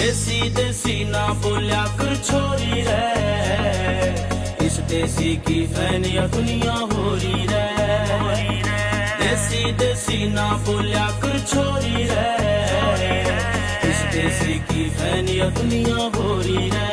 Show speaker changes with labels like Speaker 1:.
Speaker 1: देसी देसी ना बोलिया कर छोरी रे, इस देसी की फैन या दुनिया हो रही रे। देसी देसी ना बोलिया कर छोरी रे, इस देसी की फैन या दुनिया हो रही रे।